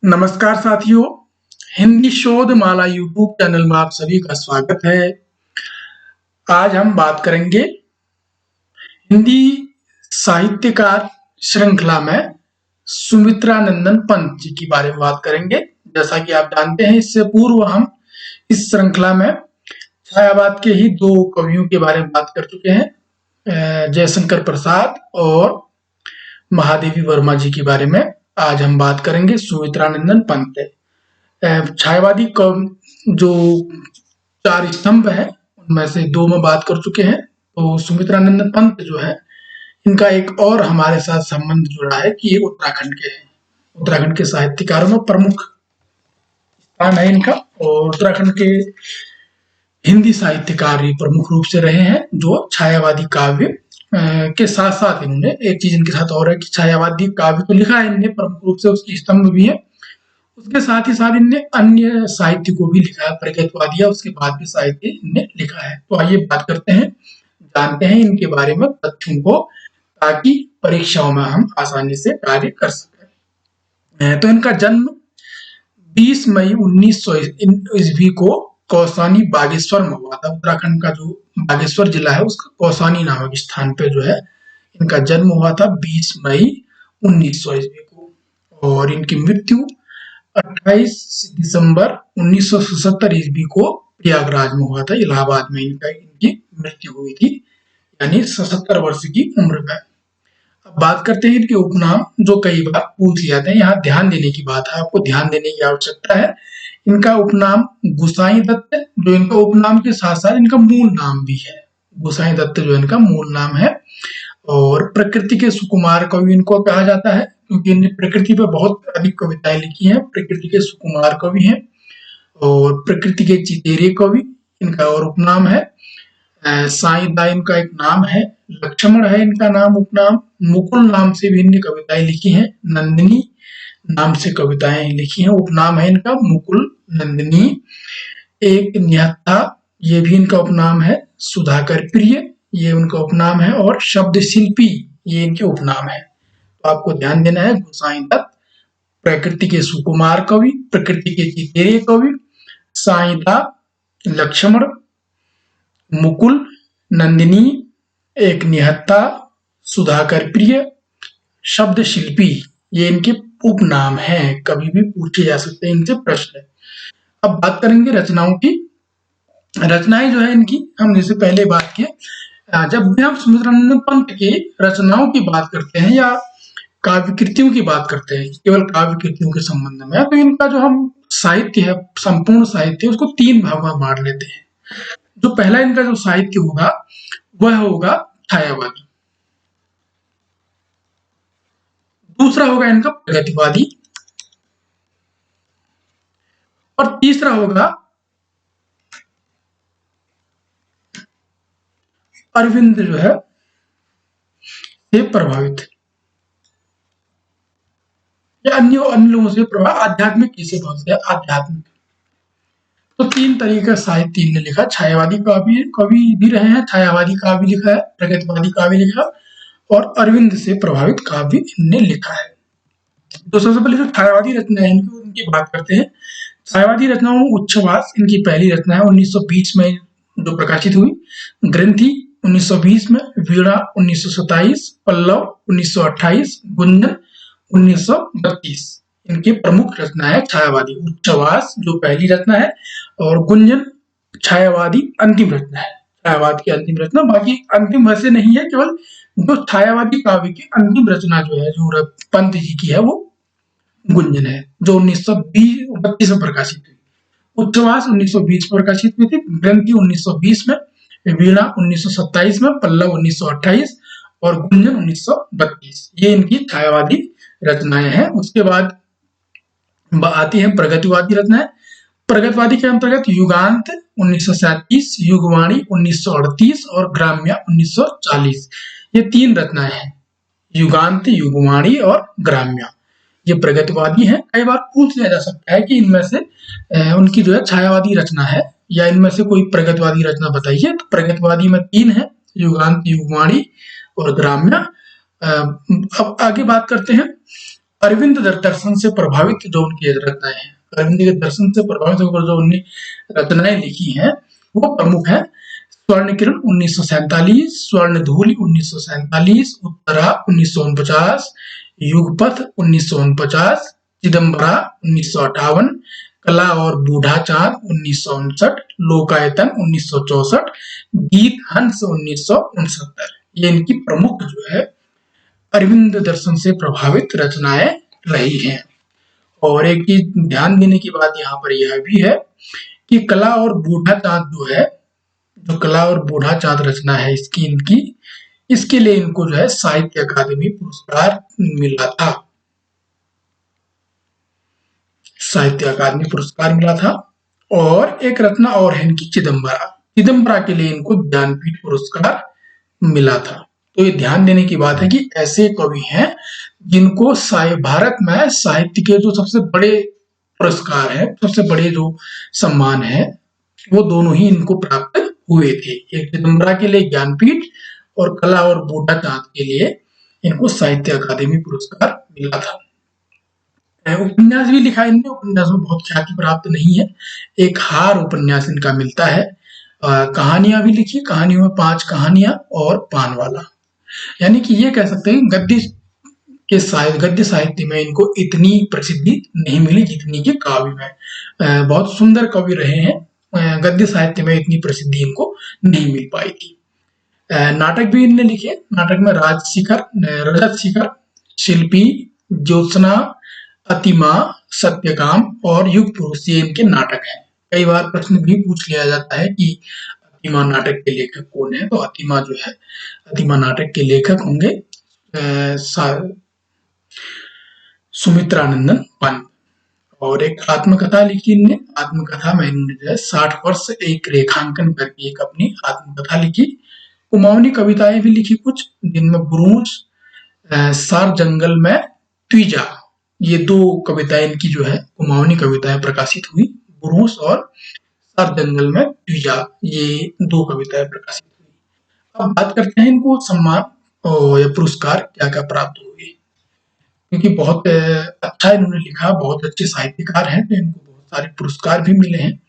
नमस्कार साथियों, हिंदी शोध माला यूट्यूब चैनल में आप सभी का स्वागत है। आज हम बात करेंगे हिंदी साहित्यकार श्रृंखला में सुमित्रा नंदन पंत जी के बारे में बात करेंगे। जैसा कि आप जानते हैं, इससे पूर्व हम इस श्रृंखला में छायावाद के ही दो कवियों के बारे में बात कर चुके हैं, जयशंकर प्रसाद और महादेवी वर्मा जी के बारे में। आज हम बात करेंगे सुमित्रा नंदन पंत। छायावादी जो चार स्तंभ है उनमें से दो में बात कर चुके हैं। तो सुमित्रा नंदन पंत जो है, इनका एक और हमारे साथ संबंध जुड़ा है कि ये उत्तराखंड के हैं। उत्तराखंड के साहित्यकारों में प्रमुख स्थान है इनका, और उत्तराखंड के हिंदी साहित्यकार प्रमुख रूप से रहे हैं, जो छायावादी काव्य के साथ साथ इन्होंने एक चीज इनके साथ और है कि छायावादी काव्य तो लिखा है इनने प्रमुख रूप से, उसकी स्तंभ भी है। उसके साथ ही साथ इनने अन्य साहित्य को भी लिखा है, प्रगतवादी, उसके बाद भी साहित्य इनने लिखा है। तो आइए बात करते हैं, जानते हैं इनके बारे में तथ्यों को, ताकि परीक्षाओं में हम आसानी से कार्य कर सकें। तो इनका जन्म 20 मई 1900 ईस्वी को कौसानी बागेश्वर में हुआ था। उत्तराखंड का जो बागेश्वर जिला है उसका कौसानी नामक स्थान पे जो है इनका जन्म हुआ था 20 मई 1900 ईस्वी को, और इनकी मृत्यु 28 दिसंबर 1977 ईस्वी को प्रयागराज में हुआ था, इलाहाबाद में इनकी मृत्यु हुई थी, यानी 77 वर्ष की उम्र में। अब बात करते हैं इनके उपनाम, जो कई बार पूछ जाते हैं। यहाँ ध्यान देने की बात है, आपको ध्यान देने की आवश्यकता है। इनका उपनाम गुसाई दत्त, जो इनका उपनाम के साथ साथ इनका मूल नाम भी है। गुसाई दत्त जो इनका मूल नाम है। और प्रकृति के सुकुमार कवि इनको कहा जाता है, क्योंकि इन्होंने प्रकृति पर बहुत अधिक कविताएं लिखी हैं। प्रकृति के सुकुमार कवि हैं और प्रकृति के चितेरे कवि इनका और उपनाम है। साईदा इनका एक नाम है, लक्ष्मण है इनका नाम उपनाम। मुकुल नाम से भी इनने कविताएं लिखी हैं। नंदिनी नाम से कविताएं लिखी हैं, उपनाम है इनका मुकुल नंदिनी। एक निहत्था, ये भी इनका उपनाम है। सुधाकर प्रिय, ये उनका उपनाम है। और शब्द शिल्पी, ये इनके उपनाम है। तो आपको ध्यान देना है, गोसाई दत्त, प्रकृति के सुकुमार कवि, प्रकृति के चितेरे कवि, साईदा, लक्ष्मण, मुकुल नंदिनी, एक निहत्था, सुधाकर प्रिय, शब्द शिल्पी, ये इनके उपनाम हैं। कभी भी पूछे जा सकते हैं इनसे प्रश्न। अब बात करेंगे रचनाओं की। रचनाएं जो है इनकी, हम जैसे पहले बात की, जब भी हम सुमित्रा नंदन पंत के रचनाओं की बात करते हैं या काव्य कृतियों की बात करते हैं, केवल काव्य कृतियों के संबंध में, तो इनका जो हम साहित्य है, संपूर्ण साहित्य, उसको तीन भागों में बांट लेते हैं। जो पहला इनका जो साहित्य होगा वह होगा छायावादी, दूसरा होगा इनका प्रगतिवादी, और तीसरा होगा अरविंद जो है से प्रभावित, या अन्य लोगों से प्रभावित, आध्यात्मिक किसे बोलते हैं, आध्यात्मिक। तो तीन तरीके का साहित्य इनने लिखा। छायावादी कवि भी रहे हैं, छायावादी काव्य लिखा है, प्रगतिवादी काव्य लिखा, और अरविंद से प्रभावित काव्य इनने लिखा है। तो सबसे पहले जो छायावादी रचना है उनकी बात करते हैं। छायावादी रचनाओं में उच्छ्वास इनकी पहली रचना है, 1920 में जो प्रकाशित हुई। ग्रंथि 1920 में, वीणा 1927, पल्लव 1928, गुंजन 1932 इनकी प्रमुख रचना है छायावादी। उच्छ्वास जो पहली रचना है, और गुंजन छायावादी अंतिम रचना है, छायावाद की अंतिम रचना। बाकी अंतिम वैसे नहीं है, केवल जो छायावादी काव्य की अंतिम रचना जो है, जो पंत जी की है, वो गुंजन है, जो 1932 में प्रकाशित हुई। उच्छ्वास 1920 में प्रकाशित हुई थी, ग्रंथि 1920 में, वीणा 1927 में, पल्लव 1928 और गुंजन 1932। ये इनकी छायावादी रचनाएं हैं। उसके बाद आती है प्रगतिवादी रचनाएं। प्रगतिवादी के अंतर्गत युगांत 1937, युगवाणी 1938 और ग्राम्या 1940, ये तीन रचनाएं हैं, युगांत, युगवाणी और ग्राम्या। ये प्रगतिवादी हैं। कई बार पूछ लिया जा सकता है कि इनमें से उनकी जो है छायावादी रचना है, या इनमें से कोई प्रगतिवादी रचना बताइए। तो प्रगतिवादी में तीन है, युगांत, युगवाणी और ग्राम्या। अब आगे बात करते हैं अरविंद दर्शन से प्रभावित जो उनकी रचनाएं हैं, अरविंद के दर्शन से प्रभावित होकर जो उन्होंने रचनाएं लिखी हैं वो प्रमुख है स्वर्ण किरण 1947, स्वर्ण धूलि 1947, उत्तरा 1949, युगपथ 1949, चिदम्बरा 1958, कला और बूढ़ा चांद 1959, लोकायतन 1964, गीत हंस 1969। ये इनकी प्रमुख जो है अरविंद दर्शन से प्रभावित रचनाएं रही हैं। और एक चीज ध्यान देने की बात यहाँ पर यह भी है कि कला और बूढ़ा चांद जो है, जो कला और बूढ़ा चांद रचना है इसके लिए इनको जो है साहित्य अकादमी पुरस्कार मिला था, साहित्य अकादमी पुरस्कार मिला था। और एक रचना और है इनकी चिदम्बरा, चिदम्बरा के लिए इनको ज्ञानपीठ पुरस्कार मिला था। तो ये ध्यान देने की बात है कि ऐसे कवि हैं जिनको भारत में साहित्य के जो सबसे बड़े पुरस्कार है, सबसे बड़े जो सम्मान है, वो दोनों ही इनको प्राप्त हुए थे। एक चिदम्बरा के लिए ज्ञानपीठ और कला और बूढ़ा चांद के लिए इनको साहित्य अकादमी पुरस्कार मिला था। उपन्यास भी लिखा इनने, उपन्यास में बहुत ख्याति प्राप्त नहीं है। एक हार उपन्यास इनका मिलता है। कहानियां भी लिखी, कहानियों में 5 कहानियां और पानवाला। यानी कि ये कह सकते हैं गद्य साहित्य में इनको इतनी प्रसिद्धि नहीं मिली जितनी कि काव्य में। बहुत सुंदर कवि रहे हैं, गद्य साहित्य में इतनी प्रसिद्धि इनको नहीं मिल पाई थी। नाटक भी इनने लिखे, नाटक में रजत शिखर, शिल्पी, ज्योत्सना, अतिमा, सत्यकाम और युग पुरुष, ये इनके नाटक हैं। कई बार प्रश्न भी पूछ लिया जाता है कि अतिमा नाटक के लेखक कौन है, तो अतिमा जो है, अतिमा नाटक के लेखक होंगे सुमित्रानंदन पंत। और एक आत्मकथा लिखी इनने, आत्मकथा में इन्होंने जो है 60 वर्ष एक रेखांकन करके एक अपनी आत्मकथा लिखी। कुमाऊनी कविताएं भी लिखी कुछ, जिनमें बुरूज, सार जंगल में त्विजा, ये 2 कविताएं इनकी जो है कुमाऊनी कविताएं प्रकाशित हुई। बुरूस और सार जंगल में त्विजा, ये 2 कविताएं प्रकाशित हुई। अब बात करते हैं इनको सम्मान या पुरस्कार क्या क्या प्राप्त हुए, क्योंकि बहुत अच्छा इन्होंने लिखा, बहुत अच्छे साहित्यकार हैं, तो इनको बहुत सारे पुरस्कार भी मिले हैं।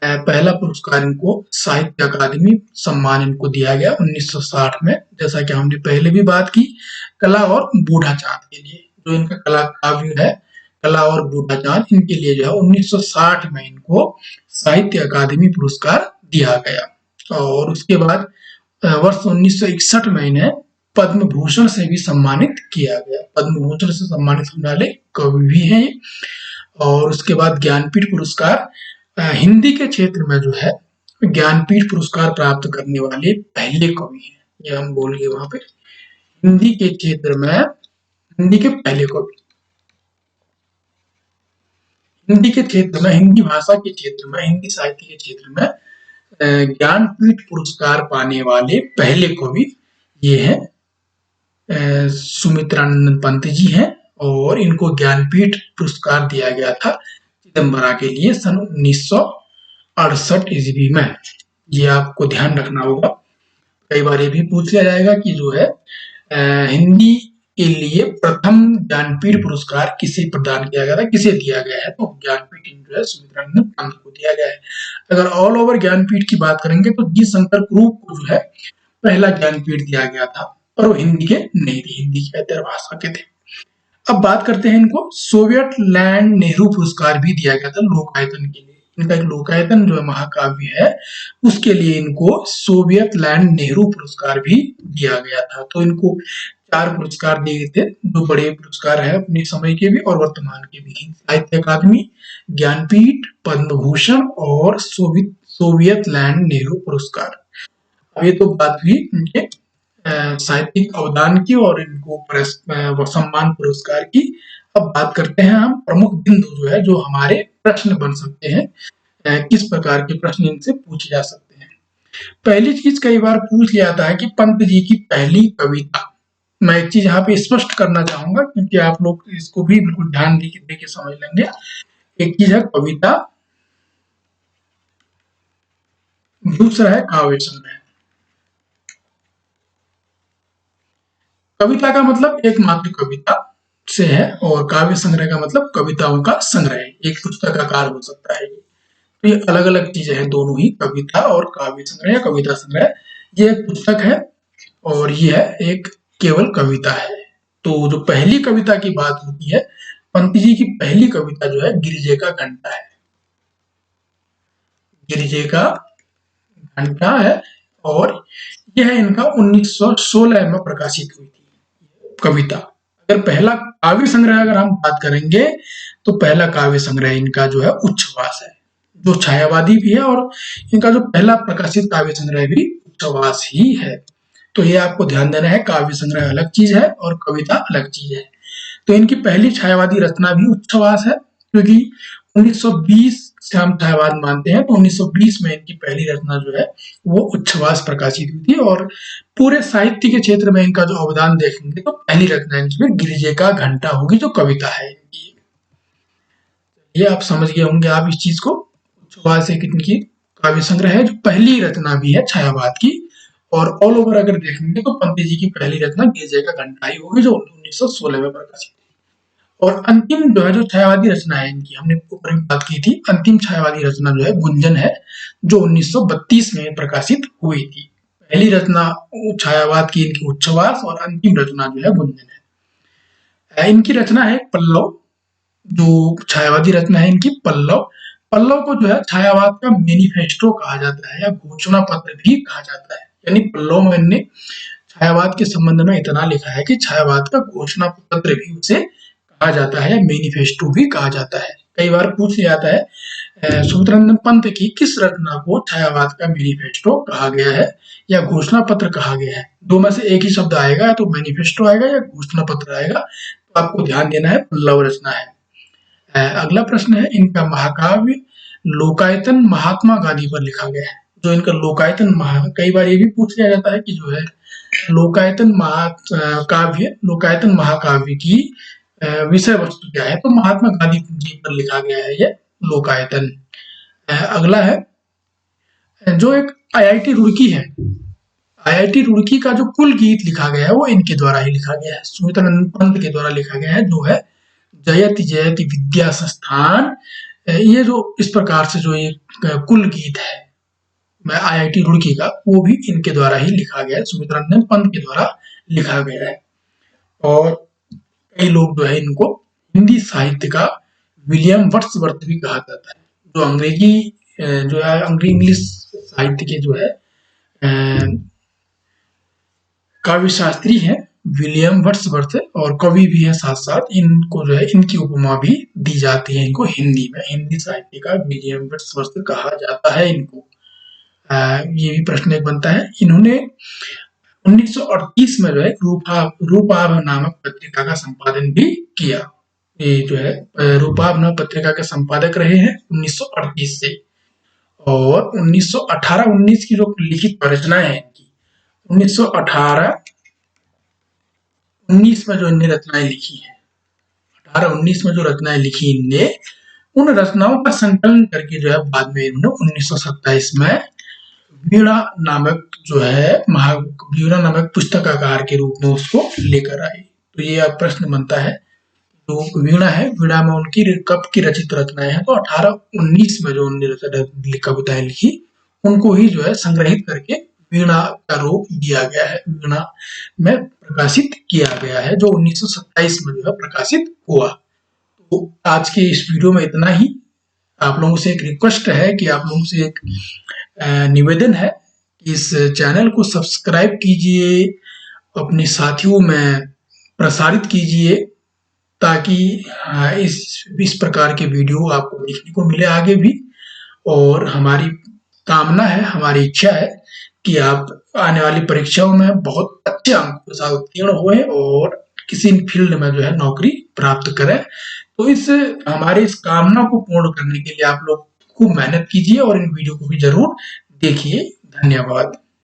पहला पुरस्कार इनको साहित्य अकादमी सम्मान इनको दिया गया 1960 में, जैसा कि हमने पहले भी बात की। कला और बूढ़ा चांद के लिए जो इनका कला काव्य है, कला और बूढ़ा चांद, इनके लिए जो है 1960 में इनको साहित्य अकादमी पुरस्कार दिया गया। और उसके बाद वर्ष 1961 में इन्हें पद्म भूषण से भी सम्मानित किया गया। पद्म भूषण से सम्मानित होने वाले कवि भी हैं। और उसके बाद ज्ञानपीठ पुरस्कार, हिंदी के क्षेत्र में जो है ज्ञानपीठ पुरस्कार प्राप्त करने वाले पहले कवि हैं, ये हम बोल गए वहां पे। हिंदी के क्षेत्र में, हिंदी के पहले कवि, हिंदी के क्षेत्र में, हिंदी भाषा के क्षेत्र में, हिंदी साहित्य के क्षेत्र में ज्ञानपीठ पुरस्कार पाने वाले पहले कवि ये हैं सुमित्रानंदन पंत जी हैं। और इनको ज्ञानपीठ पुरस्कार दिया गया था चिदम्बरा के लिए सन 1968 ईस्वी में। ये आपको ध्यान रखना होगा। कई बार ये भी पूछ लिया जाएगा कि जो है हिंदी के लिए प्रथम ज्ञानपीठ पुरस्कार किसे प्रदान किया गया था, किसे दिया गया है, तो ज्ञानपीठ जो है सुमित्रानंदन पंत को दिया गया है। अगर ऑल ओवर ज्ञानपीठ की बात करेंगे तो जी शंकर कुरूप को जो है पहला ज्ञानपीठ दिया गया था, और वो हिंदी के नहीं थे, हिंदी की इतर भाषा के थे। अब बात करते हैं इनको सोवियत लैंड नेहरू पुरस्कार भी दिया गया था लोकायतन के लिए। इनका एक लोकायतन जो है महाकाव्य है, उसके लिए इनको सोवियत लैंड नेहरू पुरस्कार भी दिया गया था। तो इनको 4 पुरस्कार दिए गए थे, जो बड़े पुरस्कार है अपने समय के भी और वर्तमान के भी, साहित्य अकादमी, ज्ञानपीठ, पद्म भूषण और सोवियत लैंड नेहरू पुरस्कार। अब ये तो बात हुई इनके साहित्यिक अवदान की और इनको सम्मान पुरस्कार की। अब बात करते हैं हम प्रमुख बिंदु जो है, जो हमारे प्रश्न बन सकते हैं, किस प्रकार के प्रश्न इनसे पूछे जा सकते हैं। पहली चीज कई बार पूछ लिया जाता है कि पंत जी की पहली कविता। मैं एक चीज यहाँ पे स्पष्ट करना चाहूंगा, क्योंकि आप लोग इसको भी बिल्कुल ध्यान दे के समझ लेंगे। एक चीज है कविता, दूसरा है काव्य संग्रह। कविता का मतलब एकमात्र कविता, से है और काव्य संग्रह का मतलब कविताओं का संग्रह, एक पुस्तक आकार हो सकता है ये। तो ये अलग अलग चीजें हैं दोनों ही, कविता और काव्य संग्रह या कविता संग्रह। ये एक पुस्तक है और ये है एक केवल कविता है। तो जो पहली कविता की बात होती है, पंत जी की पहली कविता जो है गिरिजे का घंटा है। गिरिजे का घंटा है और यह इनका 1916 में प्रकाशित हुई थी कविता। अगर पहला काव्य संग्रह अगर हम बात करेंगे तो पहला काव्य संग्रह इनका जो है उच्छ्वास है, जो छायावादी भी है और इनका जो पहला प्रकाशित काव्य संग्रह भी उच्छ्वास ही है। तो ये आपको ध्यान देना है, काव्य संग्रह अलग चीज है और कविता अलग चीज है। तो इनकी पहली छायावादी रचना भी उच्छ्वास है, क्योंकि 1920 से हम छायावाद मानते हैं, तो 1920 में इनकी पहली रचना जो है वो उच्छ्वास प्रकाशित हुई थी। और पूरे साहित्य के क्षेत्र में इनका जो अवदान देखेंगे तो पहली रचना इनकी गिरिजे का घंटा होगी, जो कविता है इनकी। ये आप समझ गए होंगे आप इस चीज को, उच्छ्वास एक इनकी काव्य संग्रह है जो पहली रचना भी है छायावाद की। और ऑल ओवर अगर देखेंगे तो पंत जी की पहली रचना गिरिजे का घंटा ही होगी, जो 1916 में प्रकाशित। और अंतिम जो है जो छायावादी रचना है इनकी, हमने ऊपर में बात की थी, अंतिम छायावादी रचना जो है गुंजन है, जो 1932 में प्रकाशित हुई थी। पहली रचना छायावाद की इनकी उच्छ्वास और अंतिम रचना जो है गुंजन है। इनकी रचना है पल्लव, जो छायावादी रचना है इनकी पल्लव। पल्लव को जो है छायावाद का मैनिफेस्टो कहा जाता है या घोषणा पत्र भी कहा जाता है। यानी पल्लव में इन्होंने छायावाद के संबंध में इतना लिखा है कि छायावाद का घोषणा पत्र भी उसे कहा जाता है, मैनिफेस्टो भी कहा जाता है। कई बार पूछ लिया जाता है सुमित्रानंद पंत की किस रचना को छायावाद का मैनिफेस्टो कहा गया है या घोषणा पत्र कहा गया है। दो में से एक ही शब्द आएगा, तो मैनिफेस्टो आएगा या घोषणा पत्र आएगा। तो आपको ध्यान देना है पल्लव रचना है। अगला प्रश्न है, इनका महाकाव्य लोकायतन महात्मा गांधी पर लिखा गया है। जो इनका लोकायतन कई बार ये भी पूछ लिया जाता है कि जो है लोकायतन महाकाव्य, लोकायतन महाकाव्य की विषय वस्तु क्या है, तो महात्मा गांधी जी पर लिखा गया है ये लोकायतन। अगला है, जो एक आईआईटी रुड़की है, आईआईटी रुड़की का जो कुल गीत लिखा गया है वो इनके द्वारा ही लिखा गया है, सुमित्रानंद पंत के द्वारा लिखा गया है, जो है जयति जयति विद्या संस्थान। ये जो इस प्रकार से जो ये कुल गीत है मैं आईआईटी रुड़की का, वो भी इनके द्वारा ही लिखा गया है, सुमित्रानंद पंत के द्वारा लिखा गया है। और कई लोग जो है इनको हिंदी साहित्य का विलियम वर्ड्सवर्थ भी कहा जाता है। जो अंग्रेजी जो है अंग्रेजी इंग्लिश साहित्य के जो है काव्य शास्त्री है विलियम वर्ड्सवर्थ, और कवि भी है साथ साथ। इनको जो है इनकी उपमा भी दी जाती है इनको हिंदी में, हिंदी साहित्य का विलियम वर्ड्सवर्थ कहा जाता है इनको। ये भी प्रश्न एक बनता है। इन्होंने 1938 में जो है रूपाभ नामक पत्रिका का संपादन भी किया। ये जो है रूपाभ नामक पत्रिका के संपादक रहे हैं 1938 से। और 1918-19 की जो लिखित रचनाएं हैं इनकी, 1918-19 में जो इनने रचनाएं लिखी है, 18-19 में जो रचनाएं लिखी इनने, उन रचनाओं का संकलन करके जो है बाद में इन्होंने 1927 में वीणा नामक जो है वीणा नामक पुस्तकाकार के रूप में उसको लेकर आई। तो ये अब प्रश्न बनता है, जो वीणा है, वीणा में उनकी कब की रचित रचनाएं हैं, तो 18-19 में जो उन्होंने कविताएं लिखी उनको ही जो है संग्रहित करके वीणा का रूप दिया गया है, वीणा में प्रकाशित किया गया है, जो 1927 में जो है प्रकाशित हुआ। तो आज के इस वीडियो में इतना ही। आप लोगों से एक रिक्वेस्ट है कि आप लोगों से एक निवेदन है कि इस चैनल को सब्सक्राइब कीजिए, अपने साथियों में प्रसारित कीजिए, ताकि इस प्रकार के वीडियो आपको देखने को मिले आगे भी। और हमारी कामना है, हमारी इच्छा है कि आप आने वाली परीक्षाओं में बहुत अच्छे अंक के साथ उत्तीर्ण हुए और किसी फील्ड में जो है नौकरी प्राप्त करें। तो हमारे इस कामना को पूर्ण करने के लिए आप लोग खूब मेहनत कीजिए और इन वीडियो को भी जरूर देखिए। धन्यवाद।